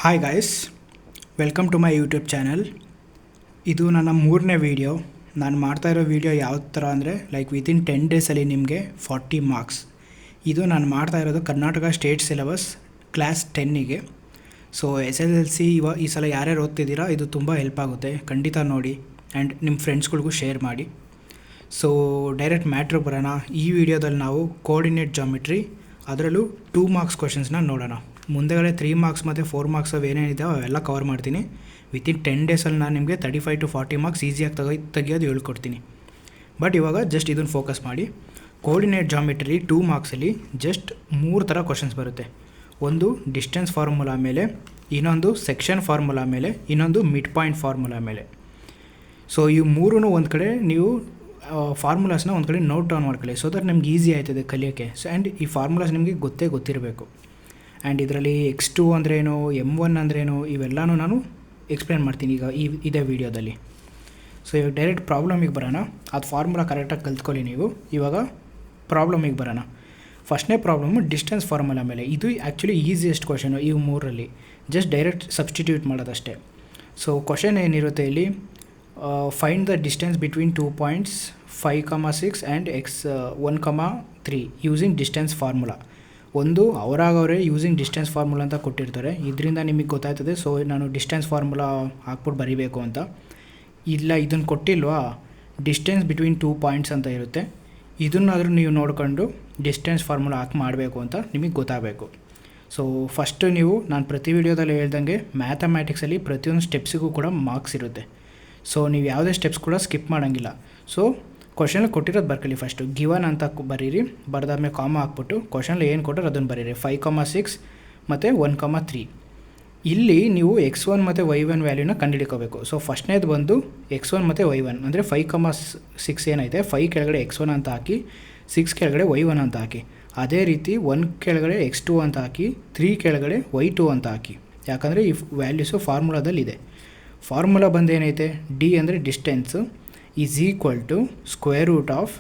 Hi guys, welcome to my YouTube channel. ಇದು ನನ್ನ 3ನೇ ವೀಡಿಯೋ. ನಾನು ಮಾಡ್ತಾ ಇರೋ ವೀಡಿಯೋ ಯಾವ ಥರ ಅಂದರೆ ವಿತಿನ್ 10 ಡೇಸಲ್ಲಿ ನಿಮಗೆ 40 ಮಾರ್ಕ್ಸ್. ಇದು ನಾನು ಮಾಡ್ತಾ ಇರೋದು ಕರ್ನಾಟಕ ಸ್ಟೇಟ್ ಸಿಲೆಬಸ್ ಕ್ಲಾಸ್ 10ಗೆ. ಸೊ SSLC ಈ ಸಲ ಯಾರ್ಯಾರು ಓದ್ತಿದ್ದೀರಾ ಇದು ತುಂಬ ಹೆಲ್ಪ್ ಆಗುತ್ತೆ, ಖಂಡಿತ ನೋಡಿ ಆ್ಯಂಡ್ ನಿಮ್ಮ ಫ್ರೆಂಡ್ಸ್ಗಳಿಗೂ ಶೇರ್ ಮಾಡಿ. ಸೊ ಡೈರೆಕ್ಟ್ ಮ್ಯಾಟ್ರಿಗೆ ಬರೋಣ. ಈ ವಿಡಿಯೋದಲ್ಲಿ ನಾವು ಕೋಆರ್ಡಿನೇಟ್ ಜಾಮಿಟ್ರಿ ಅದರಲ್ಲೂ 2 ಮಾರ್ಕ್ಸ್ ಕ್ವಶನ್ಸ್ನ ನೋಡೋಣ. ಮುಂದೆಗಡೆ 3 ಮಾರ್ಕ್ಸ್ ಮತ್ತು 4 ಮಾರ್ಕ್ಸ್ ಏನೇನಿದೆ ಅವೆಲ್ಲ ಕವರ್ ಮಾಡ್ತೀನಿ. ವಿತಿನ್ 10 ಡೇಸಲ್ಲಿ ನಾನು ನಿಮಗೆ 35 to 40 ಮಾರ್ಕ್ಸ್ ಈಸಿಯಾಗಿ ತೆಗಿಯೋದು ಹೇಳ್ಕೊಡ್ತೀನಿ. ಬಟ್ ಇವಾಗ ಜಸ್ಟ್ ಇದನ್ನು ಫೋಕಸ್ ಮಾಡಿ. ಕೋಆರ್ಡಿನೇಟ್ ಜಾಮಿಟ್ರಿ 2 ಮಾರ್ಕ್ಸಲ್ಲಿ ಜಸ್ಟ್ 3 ಥರ ಕ್ವಶನ್ಸ್ ಬರುತ್ತೆ. ಒಂದು ಡಿಸ್ಟೆನ್ಸ್ ಫಾರ್ಮುಲಾ ಮೇಲೆ, ಇನ್ನೊಂದು ಸೆಕ್ಷನ್ ಫಾರ್ಮುಲಾ ಮೇಲೆ, ಇನ್ನೊಂದು ಮಿಡ್ ಪಾಯಿಂಟ್ ಫಾರ್ಮುಲಾ ಮೇಲೆ. ಸೊ ಈ ಮೂರೂ ಒಂದು ಕಡೆ ನೀವು ಫಾರ್ಮುಲಾಸ್ನ ಒಂದು ಕಡೆ ನೋಟ್ ಡೌನ್ ಮಾಡ್ಕೊಳ್ಳಿ, ಸೊ ದಟ್ ನಿಮ್ಗೆ ಈಸಿ ಆಯ್ತದೆ ಕಲಿಯೋಕ್ಕೆ. ಸೊ ಆ್ಯಂಡ್ ಈ ಫಾರ್ಮುಲಾಸ್ ನಿಮಗೆ ಗೊತ್ತಿರಬೇಕು. ಆ್ಯಂಡ್ ಇದರಲ್ಲಿ X2 ಅಂದ್ರೇನು, M1 ಅಂದ್ರೇನು, ಇವೆಲ್ಲನೂ ನಾನು ಎಕ್ಸ್ಪ್ಲೇನ್ ಮಾಡ್ತೀನಿ ಈಗ ಇದೇ ವಿಡಿಯೋದಲ್ಲಿ. ಸೊ ಇವಾಗ ಡೈರೆಕ್ಟ್ ಪ್ರಾಬ್ಲಮಿಗೆ ಬರೋಣ. ಅದು ಫಾರ್ಮುಲಾ ಕರೆಕ್ಟಾಗಿ ಕಲ್ತ್ಕೊಳ್ಳಿ ನೀವು. ಇವಾಗ ಪ್ರಾಬ್ಲಮಿಗೆ ಬರೋಣ. ಫಸ್ಟ್ನೇ ಪ್ರಾಬ್ಲಮ್ಮು ಡಿಸ್ಟೆನ್ಸ್ ಫಾರ್ಮುಲಾ ಮೇಲೆ. ಇದು ಆ್ಯಕ್ಚುಲಿ ಈಸಿಯೆಸ್ಟ್ ಕ್ವಶನು ಈ ಮೂರರಲ್ಲಿ. ಜಸ್ಟ್ ಡೈರೆಕ್ಟ್ ಸಬ್ಸ್ಟಿಟ್ಯೂಟ್ ಮಾಡೋದಷ್ಟೇ. ಸೊ ಕ್ವಶನ್ ಏನಿರುತ್ತೆ ಇಲ್ಲಿ, find the distance between 2 points 5,6 and X1,3 using distance formula. ಒಂದು ಅವರಾಗವರೇ ಯೂಸಿಂಗ್ ಡಿಸ್ಟೆನ್ಸ್ ಫಾರ್ಮುಲಾ ಅಂತ ಕೊಟ್ಟಿರ್ತಾರೆ. ಇದರಿಂದ ನಿಮಗೆ ಗೊತ್ತಾಯ್ತದೆ ಸೊ ನಾನು ಡಿಸ್ಟೆನ್ಸ್ ಫಾರ್ಮುಲಾ ಹಾಕ್ಬಿಟ್ಟು ಬರೀಬೇಕು ಅಂತ. ಇಲ್ಲ ಇದನ್ನು ಕೊಟ್ಟಿಲ್ವಾ, ಡಿಸ್ಟೆನ್ಸ್ ಬಿಟ್ವೀನ್ 2 ಪಾಯಿಂಟ್ಸ್ ಅಂತ ಇರುತ್ತೆ. ಇದನ್ನಾದರೂ ನೀವು ನೋಡ್ಕೊಂಡು ಡಿಸ್ಟೆನ್ಸ್ ಫಾರ್ಮುಲಾ ಹಾಕಿ ಮಾಡಬೇಕು ಅಂತ ನಿಮಗೆ ಗೊತ್ತಾಗಬೇಕು. ಸೊ ಫಸ್ಟು ನೀವು ನಾನು ಪ್ರತಿ ವಿಡಿಯೋದಲ್ಲಿ ಹೇಳ್ದಂಗೆ ಮ್ಯಾಥಮ್ಯಾಟಿಕ್ಸಲ್ಲಿ ಪ್ರತಿಯೊಂದು ಸ್ಟೆಪ್ಸಿಗೂ ಕೂಡ ಮಾರ್ಕ್ಸ್ ಇರುತ್ತೆ. ಸೊ ನೀವು ಯಾವುದೇ ಸ್ಟೆಪ್ಸ್ ಕೂಡ ಸ್ಕಿಪ್ ಮಾಡೋಂಗಿಲ್ಲ. ಸೊ ಕ್ವಶನಲ್ಲಿ ಕೊಟ್ಟಿರೋದು ಬರ್ಕೊಳ್ಳಿ. ಫಸ್ಟು ಗಿವನ್ ಅಂತ ಬರೀರಿ, ಬರೆದಾದ್ಮೇಲೆ ಕಾಮ ಹಾಕ್ಬಿಟ್ಟು ಕ್ವಶನಲ್ಲಿ ಏನು ಕೊಟ್ಟರು ಅದನ್ನು ಬರೀರಿ. 5,6 ಮತ್ತು 1,3. ಇಲ್ಲಿ ನೀವು X1 ಮತ್ತು Y1 ವ್ಯಾಲ್ಯೂನ ಕಂಡುಹಿಡ್ಕೋಬೇಕು. ಸೊ ಫಸ್ಟ್ನೇದು ಬಂದು X1 ಮತ್ತು Y1 ಅಂದರೆ 5,6 ಏನೈತೆ 5 ಕೆಳಗಡೆ X1 ಅಂತ ಹಾಕಿ, 6 ಕೆಳಗಡೆ Y1 ಅಂತ ಹಾಕಿ. ಅದೇ ರೀತಿ 1 ಕೆಳಗಡೆ X2 ಅಂತ ಹಾಕಿ, 3 ಕೆಳಗಡೆ Y2 ಅಂತ ಹಾಕಿ. ಯಾಕಂದರೆ ಈ ವ್ಯಾಲ್ಯೂಸು ಫಾರ್ಮುಲಾದಲ್ಲಿದೆ. ಫಾರ್ಮುಲಾ ಬಂದು ಏನೈತೆ, ಡಿ ಅಂದರೆ distance is equal to square root of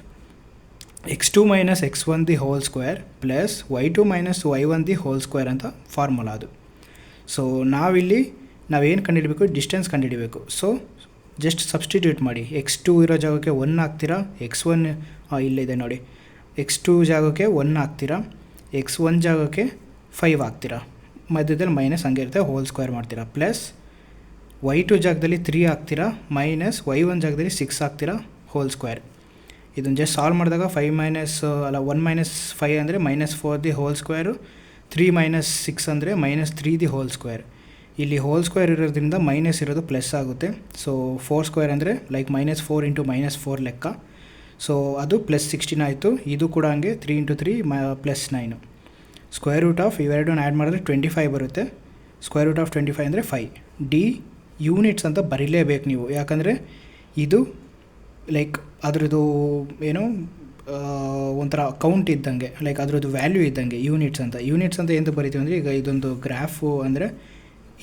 X2 minus X1 the whole square plus Y2 minus Y1 the whole square ಅಂತ ಫಾರ್ಮುಲಾ ಅದು. ಸೊ ನಾವೇನು ಕಂಡುಹಿಡಬೇಕು, ಡಿಸ್ಟೆನ್ಸ್ ಕಂಡುಹಿಡಬೇಕು. ಸೊ ಜಸ್ಟ್ ಸಬ್ಸ್ಟಿಟ್ಯೂಟ್ ಮಾಡಿ. X2 ಇರೋ ಜಾಗಕ್ಕೆ 1 ಹಾಕ್ತೀರಾ, X1 ಇಲ್ಲಿದೆ ನೋಡಿ, X2 ಜಾಗಕ್ಕೆ 1 ಹಾಕ್ತೀರಾ, X1 ಜಾಗಕ್ಕೆ 5 ಹಾಕ್ತೀರಾ, ಮಧ್ಯದಲ್ಲಿ ಮೈನಸ್ ಹಂಗೆ ಇರುತ್ತೆ, ಹೋಲ್ ಸ್ಕ್ವೇರ್ ಮಾಡ್ತೀರಾ, ಪ್ಲಸ್ Y2 ಜಾಗದಲ್ಲಿ 3 ಹಾಕ್ತೀರಾ, ಮೈನಸ್ Y1 ಜಾಗದಲ್ಲಿ 6 ಹಾಕ್ತೀರಾ, ಹೋಲ್ ಸ್ಕ್ವೇರ್. ಇದನ್ನು ಜಸ್ಟ್ ಸಾಲ್ವ್ ಮಾಡಿದಾಗ 1 ಮೈನಸ್ 5 ಅಂದರೆ -4 ದಿ ಹೋಲ್ ಸ್ಕ್ವೇರು, 3 ಮೈನಸ್ 6 ಅಂದರೆ -3 ದಿ ಹೋಲ್ ಸ್ಕ್ವೇರ್. ಇಲ್ಲಿ ಹೋಲ್ ಸ್ಕ್ವೇರ್ ಇರೋದ್ರಿಂದ ಮೈನಸ್ ಇರೋದು ಪ್ಲಸ್ ಆಗುತ್ತೆ. ಸೊ 4 ಸ್ಕ್ವೇರ್ ಅಂದರೆ -4 ಇಂಟು -4 ಲೆಕ್ಕ. ಸೊ ಅದು +16 ಆಯಿತು. ಇದು ಕೂಡ ಹಂಗೆ 3 ಇಂಟು 3 +9. ಸ್ಕ್ವೇರ್ ರೂಟ್ ಆಫ್ ಇವೆರಡನ್ನು ಆ್ಯಡ್ ಮಾಡಿದ್ರೆ 25 ಬರುತ್ತೆ. ಸ್ಕ್ವೇರ್ ರೂಟ್ ಆಫ್ 25 ಅಂದರೆ 5. ಡಿ ಯೂನಿಟ್ಸ್ ಅಂತ ಬರೀಲೇಬೇಕು ನೀವು, ಯಾಕಂದರೆ ಇದು ಅದ್ರದ್ದು ಏನೋ ಒಂಥರ ಕೌಂಟ್ ಇದ್ದಂಗೆ, ಅದ್ರದ್ದು ವ್ಯಾಲ್ಯೂ ಇದ್ದಂಗೆ ಯೂನಿಟ್ಸ್ ಅಂತ ಏನು ಬರಿತೀವಿ ಅಂದರೆ, ಈಗ ಇದೊಂದು ಗ್ರಾಫು ಅಂದರೆ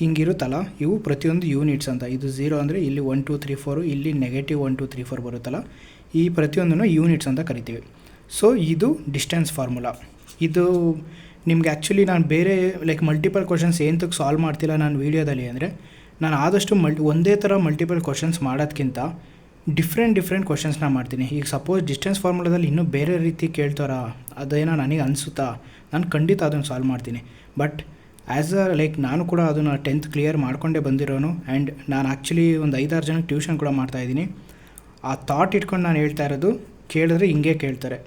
ಹಿಂಗಿರುತ್ತಲ್ಲ, ಇವು ಪ್ರತಿಯೊಂದು ಯೂನಿಟ್ಸ್ ಅಂತ. ಇದು 0 ಅಂದರೆ ಇಲ್ಲಿ 1 2 3 4, ಇಲ್ಲಿ -1 2 3 4 ಬರುತ್ತಲ್ಲ, ಈ ಪ್ರತಿಯೊಂದನ್ನು ಯೂನಿಟ್ಸ್ ಅಂತ ಕರಿತೀವಿ. ಸೊ ಇದು ಡಿಸ್ಟೆನ್ಸ್ ಫಾರ್ಮುಲಾ. ಇದು ನಿಮ್ಗೆ ಆ್ಯಕ್ಚುಲಿ ನಾನು ಬೇರೆ ಮಲ್ಟಿಪಲ್ ಕ್ವಶನ್ಸ್ ಏನಕ್ಕೆ ಸಾಲ್ವ್ ಮಾಡ್ತಿಲ್ಲ ನಾನು ವೀಡಿಯೋದಲ್ಲಿ ಅಂದರೆ, ನಾನು ಆದಷ್ಟು ಒಂದೇ ಥರ ಮಲ್ಟಿಪಲ್ ಕ್ವಶನ್ಸ್ ಮಾಡೋದಕ್ಕಿಂತ ಡಿಫ್ರೆಂಟ್ ಕ್ವಶನ್ಸ್ನ ಮಾಡ್ತೀನಿ. ಈಗ ಸಪೋಸ್ ಡಿಸ್ಟೆನ್ಸ್ ಫಾರ್ಮುಲಾದಲ್ಲಿ ಇನ್ನೂ ಬೇರೆ ರೀತಿ ಕೇಳ್ತಾರಾ, ಅದೇನೋ ನನಗೆ ಅನಿಸುತ್ತಾ, ನಾನು ಖಂಡಿತ ಅದನ್ನು ಸಾಲ್ವ್ ಮಾಡ್ತೀನಿ. ಬಟ್ ಆ್ಯಸ್ ನಾನು ಕೂಡ ಅದನ್ನು 10th ಕ್ಲಿಯರ್ ಮಾಡ್ಕೊಂಡೇ ಬಂದಿರೋನು. ಆ್ಯಂಡ್ ನಾನು ಆ್ಯಕ್ಚುಲಿ ಒಂದು 5-6 ಜನಕ್ಕೆ ಟ್ಯೂಷನ್ ಕೂಡ ಮಾಡ್ತಾಯಿದ್ದೀನಿ. ಆ ಥಾಟ್ ಇಟ್ಕೊಂಡು ನಾನು ಹೇಳ್ತಾ ಇರೋದು, ಕೇಳಿದ್ರೆ ಹಿಂಗೆ ಕೇಳ್ತಾರೆ,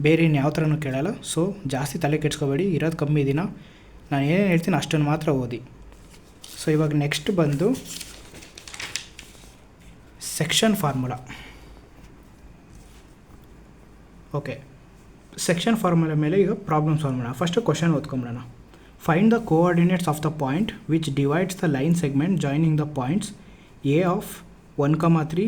ಬೇರೆ ಇನ್ನು ಯಾವ ಥರನೂ ಕೇಳಲ್ಲ. ಸೊ ಜಾಸ್ತಿ ತಲೆ ಕೆಡ್ಸ್ಕೊಬೇಡಿ, ಇರೋದು ಕಮ್ಮಿ ದಿನ, ನಾನು ಏನೇನು ಹೇಳ್ತೀನಿ ಅಷ್ಟನ್ನು ಮಾತ್ರ ಓದಿ. ಸೊ ಇವಾಗ ನೆಕ್ಸ್ಟ್ ಬಂದು section formula. Okay, section formula ಮೇಲೆ ಈಗ ಪ್ರಾಬ್ಲಮ್ ಸಾಲ್ವ್ ಮಾಡೋಣ. ಫಸ್ಟು ಕ್ವಶನ್ ಓದ್ಕೊಂಬಿಡೋಣ. Find the coordinates of the point which divides the line segment joining the points A of 1,3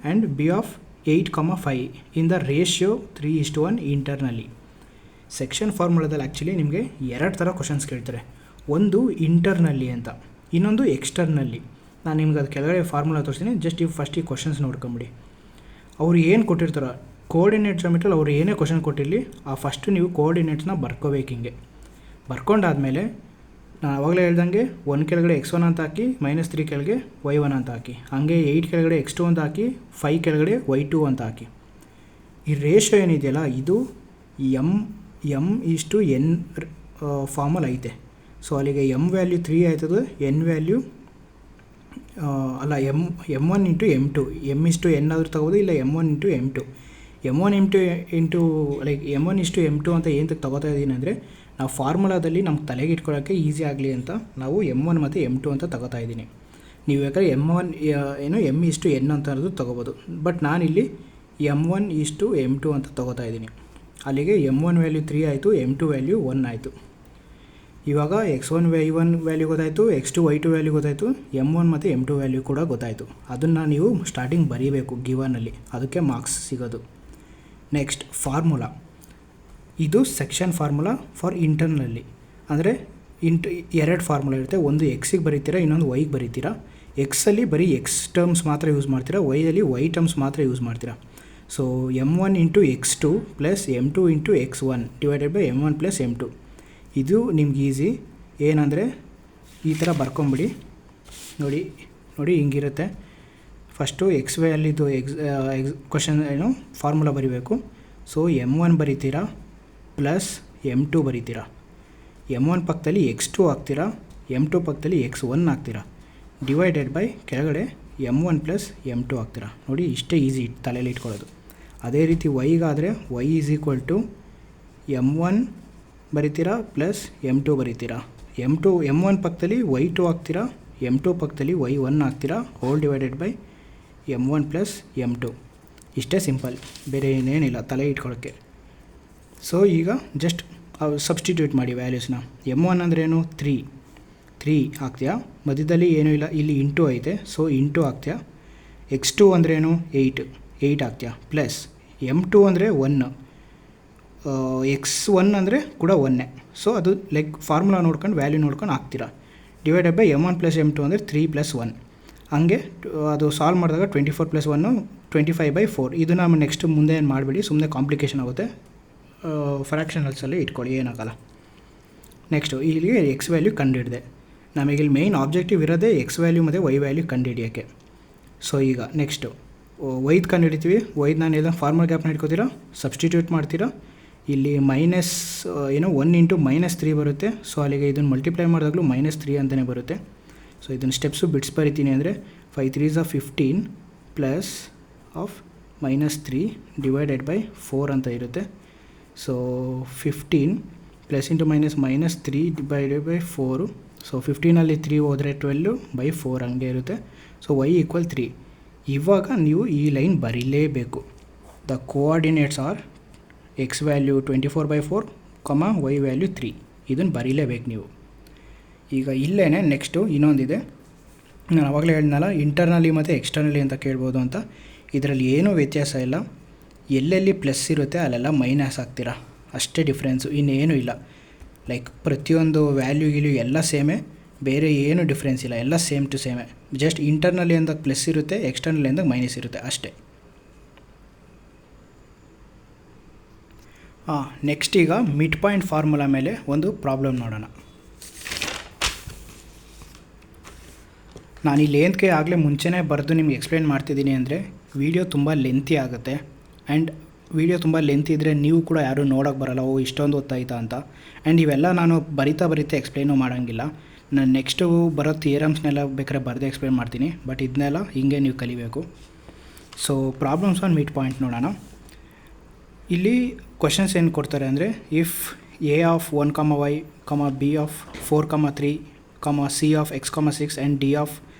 and B of 8,5 in the ratio 3:1 internally. Section ಫಾರ್ಮುಲಾದಲ್ಲಿ actually ನಿಮಗೆ 2 ಥರ questions ಕೇಳ್ತಾರೆ. ಒಂದು ಇಂಟರ್ನಲ್ಲಿ ಅಂತ, ಇನ್ನೊಂದು ಎಕ್ಸ್ಟರ್ನಲ್ಲಿ. ನಾನು ನಿಮ್ಗೆ ಅದು ಕೆಳಗಡೆ ಫಾರ್ಮುಲಾ ತೋರಿಸ್ತೀನಿ, ಜಸ್ಟ್ ಇವು ಫಸ್ಟ್ ಈ ಕ್ವಶನ್ಸ್ ನೋಡ್ಕೊಂಬಿಡಿ. ಅವ್ರು ಏನು ಕೊಟ್ಟಿರ್ತಾರೋ ಕೋಆರ್ಡಿನೇಟ್ ಜಾಮಿಟ್ರಿಯಲ್ಲಿ ಅವ್ರು ಏನೇ ಕ್ವಶನ್ ಕೊಟ್ಟಿರಲಿ, ಆ ಫಸ್ಟು ನೀವು ಕೋಆರ್ಡಿನೇಟ್ಸ್ನ ಬರ್ಕೋಬೇಕು. ಹಿಂಗೆ ಬರ್ಕೊಂಡಾದಮೇಲೆ ನಾನು ಆವಾಗಲೇ ಹೇಳ್ದಂಗೆ 1 ಕೆಳಗಡೆ x1 ಅಂತ ಹಾಕಿ -3 ಕೆಳಗೆ y1 ಅಂತ ಹಾಕಿ, ಹಾಗೆ 8 ಕೆಳಗಡೆ x2 ಅಂತ ಹಾಕಿ 5 ಕೆಳಗಡೆ y2 ಅಂತ ಹಾಕಿ. ಈ ರೇಷೋ ಏನಿದೆಯಲ್ಲ ಇದು m/n ಫಾರ್ಮಲ್ಲಿ ಐತೆ. ಸೊ ಅಲ್ಲಿಗೆ m ವ್ಯಾಲ್ಯೂ 3 ಆಯ್ತದೆ, n ವ್ಯಾಲ್ಯೂ ಅಲ್ಲ m1 ಇಂಟು m2, m/n ಆದರೂ ತಗೋಬೋದು, ಇಲ್ಲ m1 into m2. m1 into like m1 ಇಷ್ಟು m2 ಅಂತ ಏನಕ್ಕೆ ತಗೋತಾ ಇದ್ದೀನಿ ಅಂದರೆ, ನಾವು ಫಾರ್ಮುಲಾದಲ್ಲಿ ನಮ್ಗೆ ತಲೆಗೆ ಇಟ್ಕೊಳ್ಳೋಕ್ಕೆ ಈಸಿ ಆಗಲಿ ಅಂತ ನಾವು m1 ಮತ್ತು m2 ಅಂತ ತಗೋತಾ ಇದ್ದೀನಿ. ನೀವು ಬೇಕಾದ್ರೆ m1 ಏನು m/n ಅಂತ ಅನ್ನೋದು ತೊಗೋಬೋದು, ಬಟ್ ನಾನಿಲ್ಲಿ m1 ಇಷ್ಟು m2 ಅಂತ ತೊಗೋತಾ ಇದ್ದೀನಿ. ಅಲ್ಲಿಗೆ m1 ವ್ಯಾಲ್ಯೂ 3 ಆಯಿತು, m2 ವ್ಯಾಲ್ಯೂ 1 ಆಯಿತು. ಇವಾಗ x1 y1 ವ್ಯಾಲ್ಯೂ ಗೊತ್ತಾಯಿತು, x2 y2 ವ್ಯಾಲ್ಯೂ ಗೊತ್ತಾಯಿತು, m1 ಮತ್ತು m2 ವ್ಯಾಲ್ಯೂ ಕೂಡ ಗೊತ್ತಾಯಿತು. ಅದನ್ನು ನೀವು ಸ್ಟಾರ್ಟಿಂಗ್ ಬರೀಬೇಕು ಗಿವನಲ್ಲಿ, ಅದಕ್ಕೆ ಮಾರ್ಕ್ಸ್ ಸಿಗೋದು. ನೆಕ್ಸ್ಟ್ ಫಾರ್ಮುಲಾ, ಇದು ಸೆಕ್ಷನ್ ಫಾರ್ಮುಲಾ ಫಾರ್ ಇಂಟರ್ನಲ್ಲಿ. ಅಂದರೆ ಎರಡು ಫಾರ್ಮುಲಾ ಇರುತ್ತೆ, ಒಂದು ಎಕ್ಸಿಗೆ ಬರೀತೀರಾ, ಇನ್ನೊಂದು ವೈಗೆ ಬರೀತೀರಾ. ಎಕ್ಸಲ್ಲಿ ಬರೀ ಎಕ್ಸ್ ಟರ್ಮ್ಸ್ ಮಾತ್ರ ಯೂಸ್ ಮಾಡ್ತೀರಾ, ವೈಯಲ್ಲಿ ವೈ ಟರ್ಮ್ಸ್ ಮಾತ್ರ ಯೂಸ್ ಮಾಡ್ತೀರಾ. So m1 into x2 plus m2 into x1 divided by m1 plus m2. ಇದು ನಿಮ್ಗೆ ಈಸಿ. ಏನಂದರೆ ಈ ಥರ ಬರ್ಕೊಂಬಿಡಿ. ನೋಡಿ ಹಿಂಗಿರುತ್ತೆ. ಫಸ್ಟು ಎಕ್ಸ್ ವ್ಯಾಲ್ಯೂದು ಕ್ವಶನ್ ಏನು ಫಾರ್ಮುಲಾ ಬರೀಬೇಕು. ಸೊ m1 ಬರೀತೀರಾ ಪ್ಲಸ್ m2 ಬರೀತೀರಾ, m1 ಪಕ್ಕದಲ್ಲಿ x2 ಹಾಕ್ತೀರಾ, m2 ಪಕ್ಕದಲ್ಲಿ x1 ಹಾಕ್ತೀರಾ, ಡಿವೈಡೆಡ್ ಬೈ ಕೆಳಗಡೆ m1 ಪ್ಲಸ್ m2 ಹಾಕ್ತೀರಾ. ನೋಡಿ ಇಷ್ಟೇ ಈಸಿ ತಲೆಯಲ್ಲಿ ಇಟ್ಕೊಳ್ಳೋದು. ಅದೇ ರೀತಿ ವೈಗಾದರೆ y is equal to m1 ಬರೀತೀರಾ ಪ್ಲಸ್ m2 ಬರೀತೀರಾ, m1 ಪಕ್ಕದಲ್ಲಿ y2 ಹಾಕ್ತೀರಾ, m2 ಪಕ್ಕದಲ್ಲಿ y1 ಹಾಕ್ತೀರಾ, whole divided by m1 plus m2. ಇಷ್ಟೇ ಸಿಂಪಲ್, ಬೇರೆ ಏನೇನಿಲ್ಲ ತಲೆ ಇಟ್ಕೊಳ್ಳೋಕ್ಕೆ. ಸೊ ಈಗ ಜಸ್ಟ್ ಸಬ್ಸ್ಟಿಟ್ಯೂಟ್ ಮಾಡಿ ವ್ಯಾಲ್ಯೂಸ್ನ. m1 ಅಂದ್ರೇನು 3 ಹಾಕ್ತೀಯಾ, ಮಧ್ಯದಲ್ಲಿ ಏನೂ ಇಲ್ಲ, ಇಲ್ಲಿ ಇಂಟು ಐತೆ, ಸೊ ಇಂಟು ಹಾಕ್ತೀಯಾ. x2 ಅಂದ್ರೇನು 8 ಹಾಕ್ತೀಯಾ, ಪ್ಲಸ್ m2 ಅಂದರೆ 1, x1 ಅಂದರೆ ಕೂಡ 1. ಸೊ ಅದು ಲೈಕ್ ಫಾರ್ಮುಲಾ ನೋಡ್ಕೊಂಡು ವ್ಯಾಲ್ಯೂ ನೋಡ್ಕೊಂಡು ಹಾಕ್ತೀರಾ, divided by m1 plus m2 ಅಂದರೆ 3 ಪ್ಲಸ್ 1. ಹಂಗೆ ಅದು ಸಾಲ್ವ್ ಮಾಡಿದಾಗ 24 ಪ್ಲಸ್ 1 25/4. ಇದು ನಾವು ನೆಕ್ಸ್ಟ್ ಮುಂದೆ ಏನು ಮಾಡಬೇಡಿ, ಸುಮ್ಮನೆ ಕಾಂಪ್ಲಿಕೇಶನ್ ಆಗುತ್ತೆ. ಫ್ರ್ಯಾಕ್ಷನಲ್ಸಲ್ಲಿ ಇಟ್ಕೊಳ್ಳಿ, ಏನಾಗಲ್ಲ. ನೆಕ್ಸ್ಟು ಇಲ್ಲಿಗೆ ಎಕ್ಸ್ ವ್ಯಾಲ್ಯೂ ಕಂಡುಹಿಡಿದೆ. ನಮಗಿಲ್ಲಿ ಮೇಯ್ನ್ ಆಬ್ಜೆಕ್ಟಿವ್ ಇರೋದೇ ಎಕ್ಸ್ ವ್ಯಾಲ್ಯೂ ಮತ್ತು ವೈ ವ್ಯಾಲ್ಯೂ ಕಂಡುಹಿಡಿಯೋಕ್ಕೆ. ಸೊ ಈಗ ನೆಕ್ಸ್ಟು ವೈದ್ ಕಂಡುಹಿಡಿತೀವಿ. ವೈದ್ ನಾನು ಎಲ್ಲ ಫಾರ್ಮಲ್ ಗ್ಯಾಪ್ನ ಇಟ್ಕೋತೀರಾ, ಸಬ್ಸ್ಟಿಟ್ಯೂಟ್ ಮಾಡ್ತೀರಾ. ಇಲ್ಲಿ ಮೈನಸ್ 1 ಇಂಟು -3 ಬರುತ್ತೆ. ಸೊ ಅಲ್ಲಿಗೆ ಇದನ್ನು ಮಲ್ಟಿಪ್ಲೈ ಮಾಡಿದಾಗಲೂ -3 ಅಂತಲೇ ಬರುತ್ತೆ. ಸೊ ಇದನ್ನು ಸ್ಟೆಪ್ಸು ಬಿಡ್ಸ್ ಬರಿತೀನಿ ಅಂದರೆ 5 3s are 15 plus of -3 divided by 4 ಅಂತ ಇರುತ್ತೆ. So 15 plus into -3 divided by 4. So 15ಅಲ್ಲಿ 3 ಹೋದರೆ 12/4 ಹಂಗೆ ಇರುತ್ತೆ. So y equal 3. ಇವಾಗ ನೀವು ಈ ಲೈನ್ ಬರೀಲೇಬೇಕು. The coordinates are x value 24/4, y value 3. ಇದನ್ನು ಬರೀಲೇಬೇಕು ನೀವು. ಈಗ ಇಲ್ಲೇ ನೆಕ್ಸ್ಟು ಇನ್ನೊಂದಿದೆ. ನಾನು ಆವಾಗಲೇ ಹೇಳಿದ್ನಲ್ಲ ಇಂಟರ್ನಲಿ ಮತ್ತು ಎಕ್ಸ್ಟರ್ನಲಿ ಅಂತ ಕೇಳ್ಬೋದು ಅಂತ. ಇದರಲ್ಲಿ ಏನೂ ವ್ಯತ್ಯಾಸ ಇಲ್ಲ. ಎಲ್ಲೆಲ್ಲಿ ಪ್ಲಸ್ ಇರುತ್ತೆ ಅಲ್ಲೆಲ್ಲ ಮೈನಸ್ ಹಾಕ್ತೀರಾ, ಅಷ್ಟೇ ಡಿಫ್ರೆನ್ಸು, ಇನ್ನೇನೂ ಇಲ್ಲ. ಲೈಕ್ ಪ್ರತಿಯೊಂದು ವ್ಯಾಲ್ಯೂಗಿಲು ಎಲ್ಲ ಸೇಮೇ, ಬೇರೆ ಏನೂ ಡಿಫ್ರೆನ್ಸ್ ಇಲ್ಲ, ಎಲ್ಲ ಸೇಮ್ ಟು ಸೇಮೇ. ಜಸ್ಟ್ ಇಂಟರ್ನಲಿ ಅಂದಾಗ ಪ್ಲಸ್ ಇರುತ್ತೆ, ಎಕ್ಸ್ಟರ್ನಲಿ ಅಂದಾಗ ಮೈನಸ್ ಇರುತ್ತೆ ಅಷ್ಟೇ. ನೆಕ್ಸ್ಟ್ ಈಗ ಮಿಡ್ ಪಾಯಿಂಟ್ ಫಾರ್ಮುಲಾ ಮೇಲೆ ಒಂದು ಪ್ರಾಬ್ಲಮ್ ನೋಡೋಣ. ನಾನಿಲ್ಲಿ ಏನಕ್ಕೆ ಆಗಲೇ ಮುಂಚೆನೇ ಬರೆದು ನಿಮ್ಗೆ ಎಕ್ಸ್ಪ್ಲೇನ್ ಮಾಡ್ತಿದ್ದೀನಿ ಅಂದರೆ ವಿಡಿಯೋ ತುಂಬ ಲೆಂತಿ ಆಗುತ್ತೆ. ಆ್ಯಂಡ್ ವಿಡಿಯೋ ತುಂಬ ಲೆಂತಿ ಇದ್ದರೆ ನೀವು ಕೂಡ ಯಾರೂ ನೋಡೋಕ್ಕೆ ಬರೋಲ್ಲ, ಇಷ್ಟೊಂದು ಹೊತ್ತಾಯ್ತಾ ಅಂತ. ಆ್ಯಂಡ್ ಇವೆಲ್ಲ ನಾನು ಬರಿತಾ ಎಕ್ಸ್ಪ್ಲೇನೂ ಮಾಡೋಂಗಿಲ್ಲ. ನಾನು ನೆಕ್ಸ್ಟು ಬರೋ ಥಿಯರಮ್ಸ್ನೆಲ್ಲ ಬೇಕಾದ್ರೆ ಬರೆದು ಎಕ್ಸ್ಪ್ಲೇನ್ ಮಾಡ್ತೀನಿ, ಬಟ್ ಇದನ್ನೆಲ್ಲ ಹಿಂಗೆ ನೀವು ಕಲಿಬೇಕು. So problems on mid point ನೋಡೋಣ. ಇಲ್ಲಿ ಕ್ವಶನ್ಸ್ ಏನು ಕೊಡ್ತಾರೆ ಅಂದರೆ, if a of 1, y, b of 4, 3, c of x, 6 and d of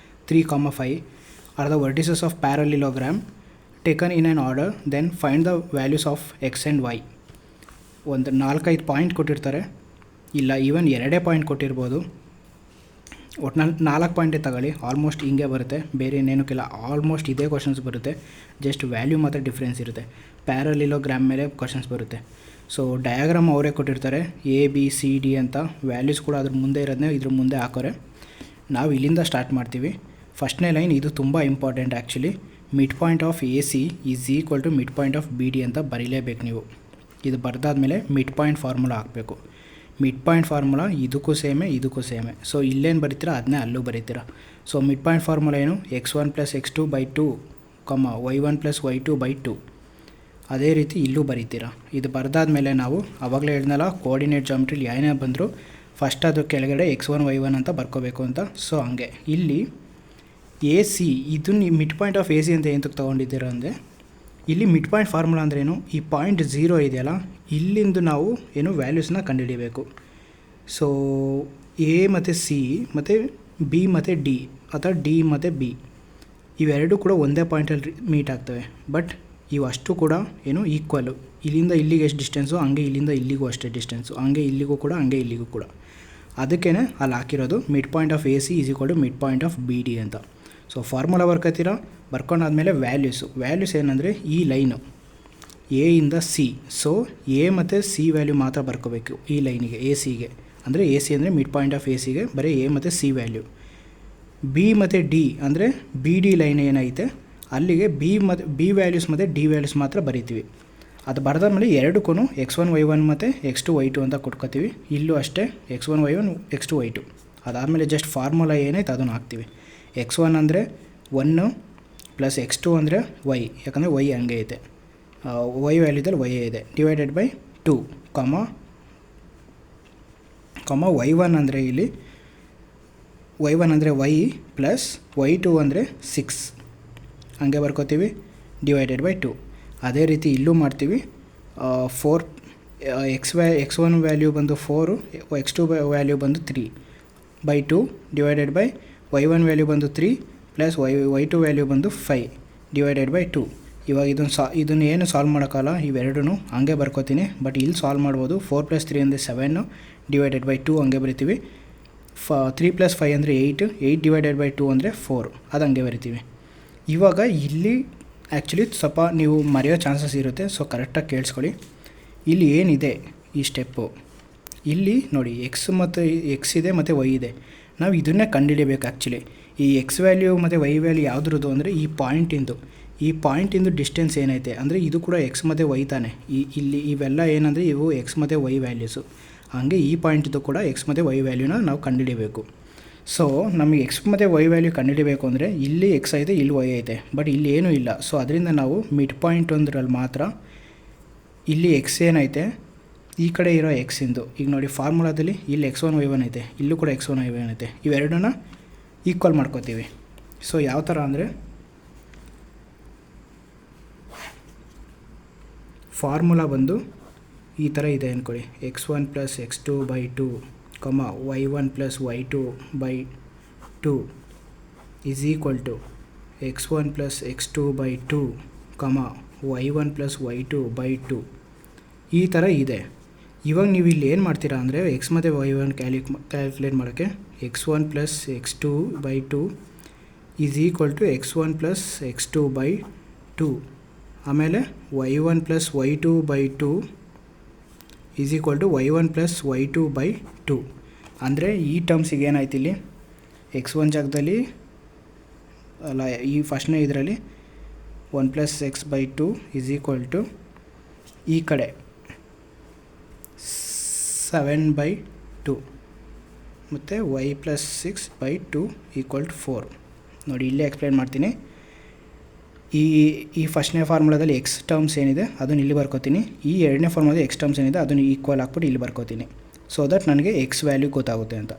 3, 5 are the vertices of parallelogram taken in an order, then find the values of x and y. ಒಂದು 4-5 point ಕೊಟ್ಟಿರ್ತಾರೆ, ಇಲ್ಲ even 2 point ಕೊಟ್ಟಿರ್ಬೋದು. ಒಟ್ನಲ್ಲಿ 4 ಪಾಯಿಂಟೇ ತಗೊಳ್ಳಿ, almost ಹಿಂಗೆ ಬರುತ್ತೆ, ಬೇರೆ ಇನ್ನೇನಕ್ಕಿಲ್ಲ. Almost ಇದೇ questions ಬರುತ್ತೆ, ಜಸ್ಟ್ ವ್ಯಾಲ್ಯೂ ಮಾತ್ರ ಡಿಫ್ರೆನ್ಸ್ ಇರುತ್ತೆ. ಪ್ಯಾರಲಿಲೋಗ್ರಾಮ್ ಮೇಲೆ ಕ್ವಶನ್ಸ್ ಬರುತ್ತೆ. ಸೊ ಡಯಾಗ್ರಾಮ್ ಅವರೇ ಕೊಟ್ಟಿರ್ತಾರೆ, ABCD ಅಂತ. ವ್ಯಾಲ್ಯೂಸ್ ಕೂಡ ಅದ್ರ ಮುಂದೆ ಇರೋದನ್ನೇ ಇದ್ರ ಮುಂದೆ ಹಾಕೋರೆ. ನಾವು ಇಲ್ಲಿಂದ ಸ್ಟಾರ್ಟ್ ಮಾಡ್ತೀವಿ. ಫಸ್ಟ್ನೇ ಲೈನ್ ಇದು ತುಂಬ important actually. Mid point of AC is equal to mid point of BD ಅಂತ ಬರೀಲೇಬೇಕು ನೀವು. ಇದು ಬರೆದಾದ್ಮೇಲೆ ಮಿಡ್ ಪಾಯಿಂಟ್ ಫಾರ್ಮುಲಾ ಹಾಕಬೇಕು. ಮಿಡ್ ಪಾಯಿಂಟ್ ಫಾರ್ಮುಲಾ ಇದಕ್ಕೂ ಸೇಮೆ. ಸೊ ಇಲ್ಲೇನು ಬರೀತೀರಾ ಅದನ್ನೇ ಅಲ್ಲೂ ಬರೀತೀರಾ. ಸೊ ಮಿಡ್ ಪಾಯಿಂಟ್ ಫಾರ್ಮುಲಾ ಏನು, x1 + x2/2, y1 + y2/2. ಅದೇ ರೀತಿ ಇಲ್ಲೂ ಬರೀತೀರಾ. ಇದು ಬರೆದಾದ್ಮೇಲೆ ನಾವು ಆವಾಗಲೇ ಹೇಳಿದ್ನಲ್ಲ, ಕೋಆರ್ಡಿನೇಟ್ ಜಾಮೆಟ್ರಿಲಿ ಏನೇ ಬಂದರೂ ಫಸ್ಟ್ ಅದು ಕೆಳಗಡೆ x1 y1 ಅಂತ ಬರ್ಕೋಬೇಕು ಅಂತ. ಸೊ ಹಂಗೆ ಇಲ್ಲಿ AC ಇದು ಮಿಡ್ ಪಾಯಿಂಟ್ ಆಫ್ AC ಅಂತ ಏನಕ್ಕೆ ತೊಗೊಂಡಿದ್ದೀರಾ ಅಂದರೆ, ಇಲ್ಲಿ ಮಿಡ್ ಪಾಯಿಂಟ್ ಫಾರ್ಮುಲಾ ಅಂದ್ರೇನು, ಈ ಪಾಯಿಂಟ್ 0 ಇದೆಯಲ್ಲ ಇಲ್ಲಿಂದ ನಾವು ಏನು ವ್ಯಾಲ್ಯೂಸ್ನ ಕಂಡುಹಿಡಿಯಬೇಕು. ಸೊ A ಮತ್ತು C ಮತ್ತು B ಮತ್ತು D ಅಥವಾ D ಮತ್ತು B ಇವೆರಡೂ ಕೂಡ ಒಂದೇ ಪಾಯಿಂಟಲ್ಲಿ ಮೀಟ್ ಆಗ್ತವೆ. ಬಟ್ ಇವು ಕೂಡ ಏನು ಈಕ್ವಲ್ಲು. ಇಲ್ಲಿಂದ ಇಲ್ಲಿಗೆ ಎಷ್ಟು ಡಿಸ್ಟೆನ್ಸು ಹಂಗೆ ಇಲ್ಲಿಂದ ಇಲ್ಲಿಗೂ ಅಷ್ಟೇ ಡಿಸ್ಟೆನ್ಸು, ಹಂಗೆ ಇಲ್ಲಿಗೂ ಕೂಡ ಹಂಗೆ ಇಲ್ಲಿಗೂ ಕೂಡ. ಅದಕ್ಕೇ ಅಲ್ಲಿ ಹಾಕಿರೋದು mid point of AC = mid point of BD ಅಂತ. ಸೊ ಫಾರ್ಮುಲಾ ಬರ್ಕೊಂಡಾದ್ಮೇಲೆ ವ್ಯಾಲ್ಯೂಸ್ ಏನಂದರೆ ಈ ಲೈನು A ಇಂದ C. ಸೊ A ಮತ್ತು C ವ್ಯಾಲ್ಯೂ ಮಾತ್ರ ಬರ್ಕೋಬೇಕು ಈ ಲೈನಿಗೆ, ACಗೆ. ಅಂದರೆ AC ಅಂದರೆ ಮಿಡ್ ಪಾಯಿಂಟ್ ಆಫ್ ACಗೆ ಬರೀ A ಮತ್ತು C ವ್ಯಾಲ್ಯೂ. B ಮತ್ತು D ಅಂದರೆ BD ಲೈನ್ ಏನೈತೆ ಅಲ್ಲಿಗೆ B ವ್ಯಾಲ್ಯೂಸ್ ಮತ್ತು D ವ್ಯಾಲ್ಯೂಸ್ ಮಾತ್ರ ಬರಿತೀವಿ. ಅದು ಬರೆದಾದ್ಮೇಲೆ ಎರಡಕ್ಕೂ x1 y1 ಮತ್ತು x2 y2 ಅಂತ ಕೊಟ್ಕೋತೀವಿ. ಇಲ್ಲೂ ಅಷ್ಟೇ x1 y1 x2 y2. ಅದಾದಮೇಲೆ ಜಸ್ಟ್ ಫಾರ್ಮುಲಾ ಏನೈತೆ ಅದನ್ನು ಹಾಕ್ತೀವಿ. x1 ಅಂದರೆ 1 + x2 ಅಂದರೆ y, ಯಾಕಂದರೆ y ಹಂಗೆ ಐತೆ, y ವ್ಯಾಲ್ಯೂದಲ್ಲಿ y ಇದೆ, /2, y1 ಅಂದರೆ ಇಲ್ಲಿ y1 ಅಂದರೆ y + y2 ಅಂದರೆ 6 ಹಂಗೆ ಬರ್ಕೋತೀವಿ, /2. ಅದೇ ರೀತಿ ಇಲ್ಲೂ ಮಾಡ್ತೀವಿ. 4 x1 ವ್ಯಾಲ್ಯೂ ಬಂದು 4, x2 ವ್ಯಾಲ್ಯೂ ಬಂದು 3/2 y1 ವ್ಯಾಲ್ಯೂ ಬಂದು 3 + y2 ವ್ಯಾಲ್ಯೂ ಬಂದು 5 /2. ಇವಾಗ ಇದನ್ನು ಏನು ಸಾಲ್ವ್ ಮಾಡೋಕ್ಕಲ್ಲ, ಇವೆರಡೂ ಹಂಗೆ ಬರ್ಕೋತೀನಿ. ಬಟ್ ಇಲ್ಲಿ ಸಾಲ್ವ್ ಮಾಡ್ಬೋದು. 4 + 3 ಅಂದರೆ 7 /2 ಹಂಗೆ ಬರಿತೀವಿ. 3 + 5 ಅಂದರೆ 8 /2 ಅಂದರೆ 4 ಅದು ಹಂಗೆ ಬರಿತೀವಿ. ಇವಾಗ ಇಲ್ಲಿ ಆ್ಯಕ್ಚುಲಿ ಸ್ವಲ್ಪ ನೀವು ಮರೆಯೋ ಚಾನ್ಸಸ್ ಇರುತ್ತೆ. ಸೊ ಕರೆಕ್ಟಾಗಿ ಕೇಳಿಸ್ಕೊಳ್ಳಿ. ಇಲ್ಲಿ ಏನಿದೆ ಈ ಸ್ಟೆಪ್ಪು, ಇಲ್ಲಿ ನೋಡಿ x ಇದೆ ಮತ್ತು y ಇದೆ. ನಾವು ಇದನ್ನೇ ಕಂಡುಹಿಡಿಯಬೇಕು ಆ್ಯಕ್ಚುಲಿ. ಈ x ವ್ಯಾಲ್ಯೂ ಮತ್ತು y ವ್ಯಾಲ್ಯೂ ಯಾವುದ್ರದ್ದು ಅಂದರೆ ಈ ಪಾಯಿಂಟಿಂದು ಡಿಸ್ಟೆನ್ಸ್ ಏನೈತೆ ಅಂದರೆ ಇದು ಕೂಡ x ಮತ್ತು y ತಾನೆ. ಇಲ್ಲಿ ಇವೆಲ್ಲ ಏನಂದರೆ ಇವು x ಮತ್ತು y ವ್ಯಾಲ್ಯೂಸು. ಹಾಗೆ ಈ ಪಾಯಿಂಟಿದ್ದು ಕೂಡ x ಮತ್ತು y ವ್ಯಾಲ್ಯೂನ ನಾವು ಕಂಡುಹಿಡಿಯಬೇಕು. ಸೊ ನಮಗೆ x ಮತ್ತು y ವ್ಯಾಲ್ಯೂ ಕಂಡುಹಿಡಿಯಬೇಕು ಅಂದರೆ ಇಲ್ಲಿ x ಐತೆ, ಇಲ್ಲಿ y ಐತೆ, ಬಟ್ ಇಲ್ಲಿ ಏನೂ ಇಲ್ಲ. ಸೊ ಅದರಿಂದ ನಾವು ಮಿಡ್ ಪಾಯಿಂಟ್ ಒಂದರಲ್ಲಿ ಮಾತ್ರ ಇಲ್ಲಿ x ಏನೈತೆ ಈ ಕಡೆ ಇರೋ x ಈಗ ನೋಡಿ ಫಾರ್ಮುಲಾದಲ್ಲಿ ಇಲ್ಲಿ x1 y1 ಐತೆ, ಇಲ್ಲೂ ಕೂಡ x1 y1 ಐತೆ. ಇವೆರಡನ್ನ ಈಕ್ವಲ್ ಮಾಡ್ಕೋತೀವಿ. ಸೊ ಯಾವ ಥರ ಅಂದರೆ ಫಾರ್ಮುಲಾ ಬಂದು ಈ ಥರ ಇದೆ ಅಂದ್ಕೊಳ್ಳಿ. x1 + x2/2, y1 + y2/2 = x1 + x2/2, y1 + y2/2 ಈ ಥರ ಇದೆ. ಇವಾಗ ನೀವು ಇಲ್ಲಿ ಏನು ಮಾಡ್ತೀರಾ ಅಂದರೆ x ಮತ್ತು y1 ಕ್ಯಾಲ್ಕುಲೇಟ್ ಮಾಡೋಕ್ಕೆ x1 + x2/2 = x1 + x2/2, ಆಮೇಲೆ y1 + y2/2 = y1 + y2/2. ಅಂದರೆ ಈ ಟರ್ಮ್ಸಿಗೆ ಏನಾಯ್ತು ಇಲ್ಲಿ x1 ಜಾಗದಲ್ಲಿ ಅಲ್ಲ, ಈ ಫಸ್ಟ್ನೇ ಇದರಲ್ಲಿ 1 + x/2 = ಈ ಕಡೆ 7/2 ಮತ್ತು y + 6/2 = 4. ನೋಡಿ ಇಲ್ಲೇ ಎಕ್ಸ್ಪ್ಲೇನ್ ಮಾಡ್ತೀನಿ. ಈ ಫಸ್ಟ್ನೇ ಫಾರ್ಮುಲಾದಲ್ಲಿ x ಟರ್ಮ್ಸ್ ಏನಿದೆ ಅದನ್ನು ಇಲ್ಲಿ ಬರ್ಕೋತೀನಿ. ಈ ಎರಡನೇ ಫಾರ್ಮುಲಾದಲ್ಲಿ x ಟರ್ಮ್ಸ್ ಏನಿದೆ ಅದನ್ನು ಈಕ್ವಲ್ ಹಾಕ್ಬಿಟ್ಟು ಇಲ್ಲಿ ಬರ್ಕೋತೀನಿ. ಸೊ ದಟ್ ನನಗೆ x ವ್ಯಾಲ್ಯೂ ಗೊತ್ತಾಗುತ್ತೆ ಅಂತ.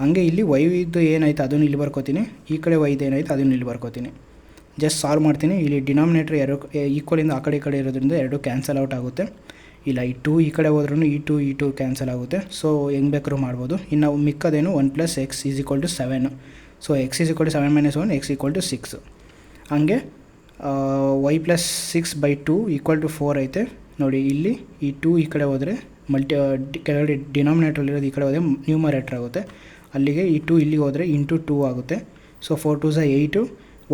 ಹಂಗೆ ಇಲ್ಲಿ y ಇದು ಏನಾಯ್ತು ಅದನ್ನು ಇಲ್ಲಿ ಬರ್ಕೋತೀನಿ. ಈ ಕಡೆ y ಏನಾಯ್ತು ಅದನ್ನು ಇಲ್ಲಿ ಬರ್ಕೋತೀನಿ. ಜಸ್ಟ್ ಸಾಲ್ವ್ ಮಾಡ್ತೀನಿ. ಇಲ್ಲಿ ಡಿನಾಮಿನೇಟ್ರ್ ಎರಡು ಈಕ್ವಲಿಂದ ಆ ಕಡೆ ಇರೋದ್ರಿಂದ ಎರಡು ಕ್ಯಾನ್ಸಲ್ ಔಟ್ ಆಗುತ್ತೆ. ಇಲ್ಲ ಈ 2 ಈ ಕಡೆ ಹೋದ್ರೂ ಈ 2 ಕ್ಯಾನ್ಸಲ್ ಆಗುತ್ತೆ. ಸೊ ಹೆಂಗೆ ಬೇಕಾದ್ರೂ ಮಾಡ್ಬೋದು. ಇನ್ನು ಮಿಕ್ಕದೇನು 1 + x = 7. So x = 7 - 1 x = 6. ಹಂಗೆ y + 6/2 = 4 ಐತೆ. ನೋಡಿ ಇಲ್ಲಿ ಈ 2 ಈ ಕಡೆ ಹೋದರೆ ಕೆಳಗಡೆ ಡಿನಾಮಿನೇಟ್ರಲ್ಲಿರೋದು ಈ ಕಡೆ ಹೋದರೆ ನ್ಯೂಮರೇಟ್ರ್ ಆಗುತ್ತೆ. ಅಲ್ಲಿಗೆ ಈ 2 ಇಲ್ಲಿಗೆ ಹೋದರೆ × 2 ಆಗುತ್ತೆ. So 4 × 2 = 8,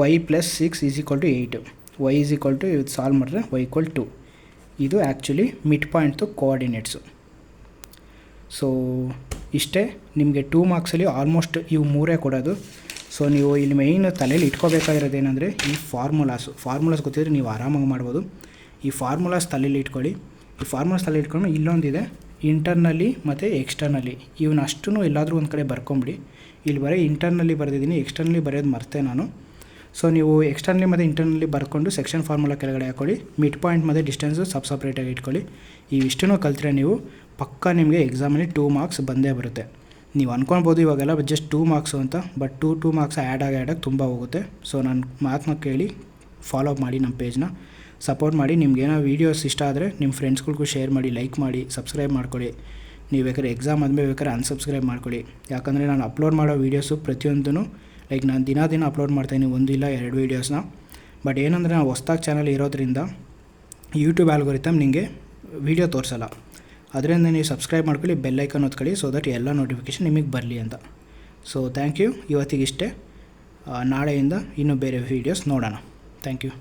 y + 6 = 8. y ಇದು ಸಾಲ್ವ್ ಮಾಡಿದ್ರೆ y = 2. ಇದು ಆ್ಯಕ್ಚುಲಿ ಮಿಡ್ ಪಾಯಿಂಟ್ದು ಕೋಆರ್ಡಿನೇಟ್ಸು. ಸೊ ಇಷ್ಟೇ ನಿಮಗೆ 2 ಮಾರ್ಕ್ಸಲ್ಲಿ ಆಲ್ಮೋಸ್ಟ್ ಇವು 3 ಕೊಡೋದು. ಸೊ ನೀವು ಇಲ್ಲಿ ಮೇಯ್ನ್ ತಲೆಯಲ್ಲಿ ಇಟ್ಕೋಬೇಕಾಗಿರೋದು ಏನಂದರೆ ಈ ಫಾರ್ಮುಲಾಸ್ ಗೊತ್ತಿದ್ರೆ ನೀವು ಆರಾಮಾಗಿ ಮಾಡ್ಬೋದು. ಈ ಫಾರ್ಮುಲಾಸ್ ತಲೆಯಲ್ಲಿ ಇಟ್ಕೊಳ್ಳಿ. ಈ ಫಾರ್ಮುಲಾಸ್ ತಲೆಯಲ್ಲಿ ಇಟ್ಕೊಂಡು ಇಲ್ಲೊಂದಿದೆ, ಇಂಟರ್ನಲ್ಲಿ ಮತ್ತು ಎಕ್ಸ್ಟರ್ನಲ್ಲಿ ಇವನ್ನಷ್ಟೂ ಎಲ್ಲಾದರೂ ಒಂದು ಕಡೆ ಬರ್ಕೊಂಬಿಡಿ. ಇಲ್ಲಿ ಬರೀ ಇಂಟರ್ನಲ್ಲಿ ಬರೆದಿದ್ದೀನಿ, ಎಕ್ಸ್ಟರ್ನಲ್ಲಿ ಬರೆಯೋದು ಮರ್ತೆ ನಾನು. ಸೊ ನೀವು ಎಕ್ಸ್ಟರ್ನಲ್ಲಿ ಮತ್ತು ಇಂಟರ್ನಲ್ಲಿ ಬರ್ಕೊಂಡು ಸೆಕ್ಷನ್ ಫಾರ್ಮುಲಾ ಕೆಳಗಡೆ ಹಾಕ್ಕೊಳ್ಳಿ. ಮಿಡ್ ಪಾಯಿಂಟ್ ಮತ್ತು ಡಿಸ್ಟೆನ್ಸು ಸಪ್ರೇಟಾಗಿ ಇಟ್ಕೊಳ್ಳಿ. ಇವಿಷ್ಟೂ ಕಲಿತ್ರೆ ನೀವು ಪಕ್ಕ ನಿಮಗೆ ಎಕ್ಸಾಮಲ್ಲಿ 2 ಮಾರ್ಕ್ಸ್ ಬಂದೇ ಬರುತ್ತೆ. ನೀವು ಅಂದ್ಕೊಳ್ಬೋದು ಇವಾಗೆಲ್ಲ ಜಸ್ಟ್ 2 ಮಾರ್ಕ್ಸು ಅಂತ, ಬಟ್ 2 ಮಾರ್ಕ್ಸ್ ಆ್ಯಡ್ ಆಗಿ ತುಂಬ ಹೋಗುತ್ತೆ. ಸೊ ನನ್ನ ಮಾತನ್ನ ಕೇಳಿ ಫಾಲೋ ಅಪ್ ಮಾಡಿ, ನಮ್ಮ ಪೇಜ್ನ ಸಪೋರ್ಟ್ ಮಾಡಿ. ನಿಮ್ಗೇನೋ ವೀಡಿಯೋಸ್ ಇಷ್ಟ ಆದರೆ ನಿಮ್ಮ ಫ್ರೆಂಡ್ಸ್ಗಳಿಗೂ ಶೇರ್ ಮಾಡಿ, ಲೈಕ್ ಮಾಡಿ, ಸಬ್ಸ್ಕ್ರೈಬ್ ಮಾಡ್ಕೊಳ್ಳಿ. ನೀವು ಬೇಕಾದ್ರೆ ಎಕ್ಸಾಮ್ ಆದಮೇಲೆ ಬೇಕಾದ್ರೆ ಅನ್ಸಬ್ಸ್ಕ್ರೈಬ್ ಮಾಡ್ಕೊಳ್ಳಿ. ಯಾಕಂದರೆ ನಾನು ಅಪ್ಲೋಡ್ ಮಾಡೋ ವೀಡಿಯೋಸು ಪ್ರತಿಯೊಂದೂ ಲೈಕ್ ನಾನು ದಿನ ಅಪ್ಲೋಡ್ ಮಾಡ್ತಾಯಿದ್ದೀನಿ, 1 ಇಲ್ಲ 2 ವೀಡಿಯೋಸ್ನ. ಬಟ್ ಏನಂದರೆ ನಾನು ಹೊಸ್ದಾಗಿ ಚಾನಲ್ ಇರೋದ್ರಿಂದ ಯೂಟ್ಯೂಬ್ ಆಲ್ಗೋರಿಥಮ್ ನಿಮಗೆ ವೀಡಿಯೋ ತೋರಿಸಲ್ಲ. ಅದರಿಂದ ನೀವು ಸಬ್ಸ್ಕ್ರೈಬ್ ಮಾಡ್ಕೊಳ್ಳಿ, ಬೆಲ್ ಐಕನ್ ಒತ್ಕೊಳ್ಳಿ, ಸೊ ದಟ್ ಎಲ್ಲ ನೋಟಿಫಿಕೇಷನ್ ನಿಮಗೆ ಬರಲಿ ಅಂತ. So thank you. ಇವತ್ತಿಗಿಷ್ಟೇ. ನಾಳೆಯಿಂದ ಇನ್ನೂ ಬೇರೆ ವೀಡಿಯೋಸ್ ನೋಡೋಣ. Thank you.